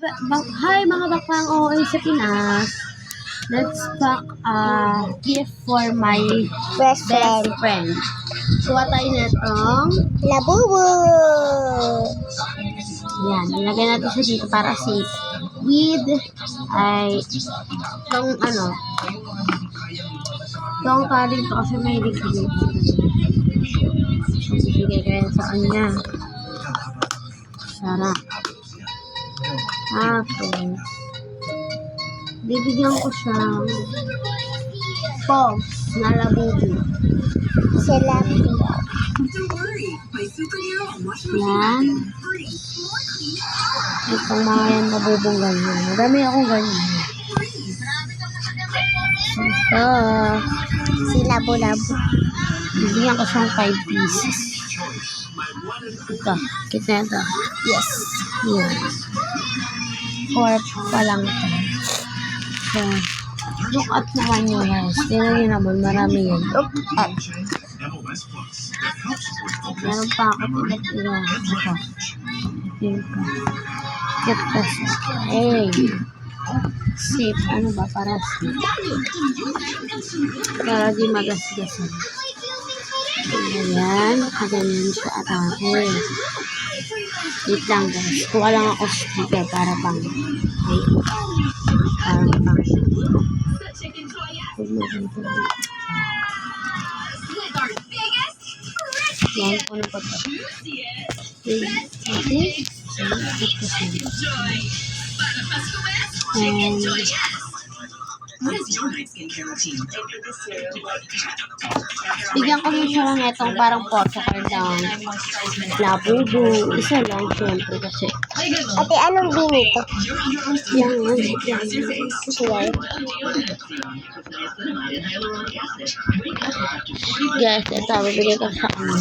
Hi mga baklang OA sa Pinas. Let's pack a gift for my Best friend. Kuha tayo na itong Labubu! yan. Nilagay natin siya dito para safe. With ay itong itong kaling to kasi may ligid. So, bibigay kayo sa kanya. Sarap. Tapos, bibigyan ko siya pogs na labubu. Sila. Yan. Itong mga yan nabubong ganyan. Marami akong ganyan. Ito. Si Labu-Labu. Bibigyan ko siyang 5 pieces. Ito. Kita ito. Yes. Yan. 4 pa lang ito. So, look at naman nyo guys. Tingnan nyo naman. Marami yan. Look at. Meron pa ako ilat-ilan. Ito. Ito. Ito. Hey. Safe. Ano ba? Para safe. Para di magasgasan. Ayan. Ganyan siya atake. Wait lang guys. Kuha lang ako sticker para pang yan po na po ito. And bigyan ko rin siya lang itong parang photo card ng Labubu. Isa lang syempre kasi. Ate, anong binito? Yan. Sila. Guys, ito. Bibigyan ko sa kanya.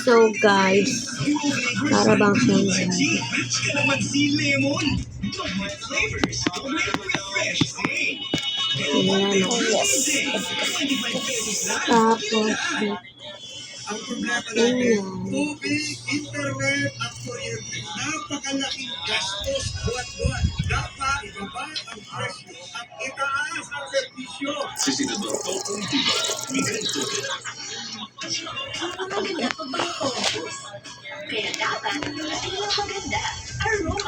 So guys, para bang siyang tapos ang problema natin, tubig, internet, at kuryente. Napakalaking gastos buwan-buwan. Dapat ibaba ang presyo at itaas ang servisyo.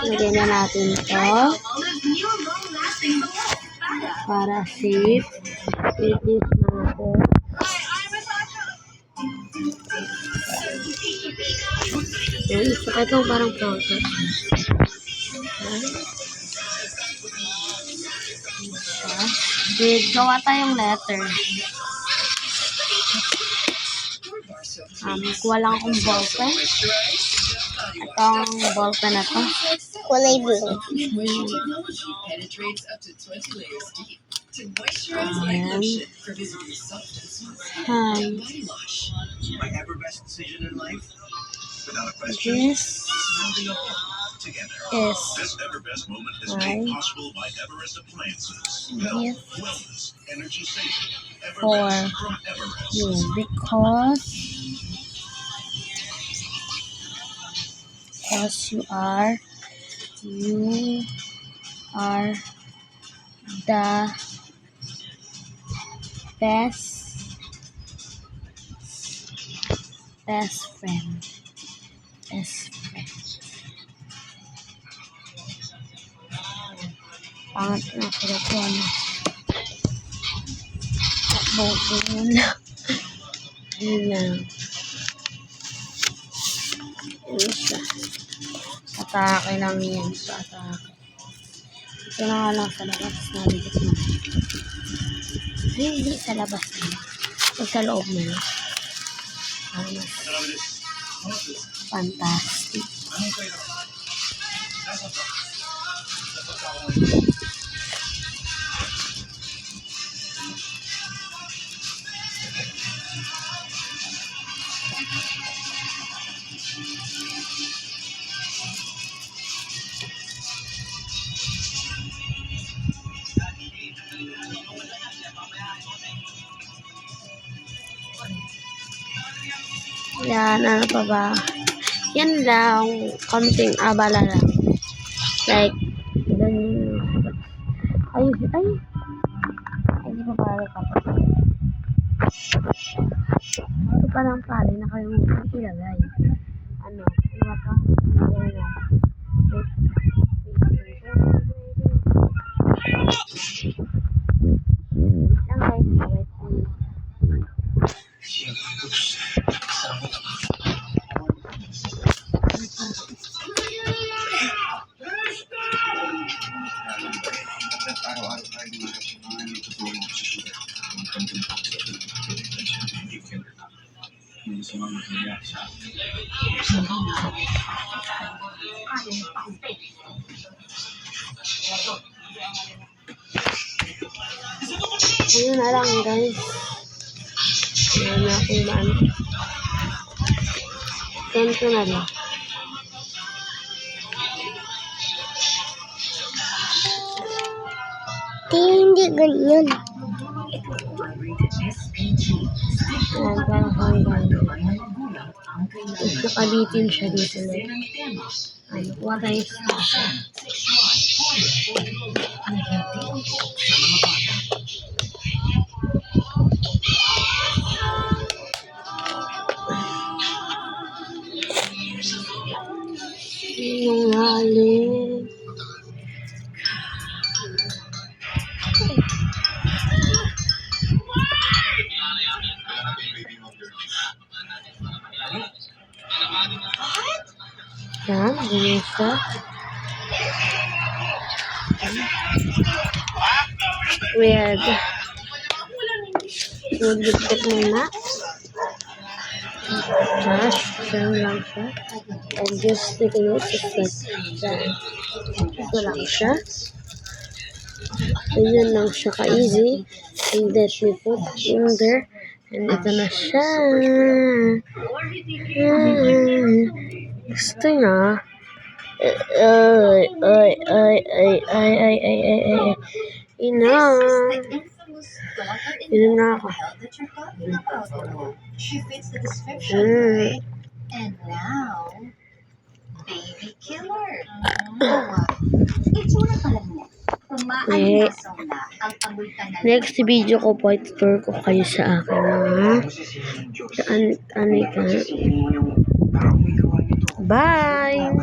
lagyan na natin ito para safe. Finish na ako. Ito parang photo. Gawa tayong letter. Kuha lang akong ballpen. Itong ballpen na to. Kulay blue. Ayan. Hi. This is my gift for you because you are the best friend. Pangat na sila po takbo muna. Yun lang. Yun siya. Atake lang yan. So, atake. Ito na nga lang sa labas. Naligas na. Hindi sa labas na. Ito sa loob na. Fantastic. Yan, ano pa ba? Yan lang, konting abala lang. Like, ganyan. Ay, hindi pa pala kapag. Ito pa lang pala, nakalimutan ilagay. Ano ba to? Ayan na. Wait. Lang guys, wait. Araw-araw tayo mga natutulong sa susunod. Hindi sa mga nangyayari sa akin. Ayun na lang guys. Ayan na kung maan. Ganito na lang. Hindi ganyan. Ayan, parang hanggang. Tapos nakabitin siya dito na. Ano, kuha tayo sa yung lalim. Yan, ganyan siya. Weird. Nagdikit muna. Gosh, ganyan lang siya. And just taking it just like that. Ito lang siya. Ganyan lang siya ka-easy. And then we put in there. And ito na siya. Gusto niya. Ina. Ina na ako. She fits the description, right? And now, baby killer. Itsura pa lang niya. Umaalingasaw na ang amoy tangal. Next video ko po, itutur ko kayo sa akin. Bye!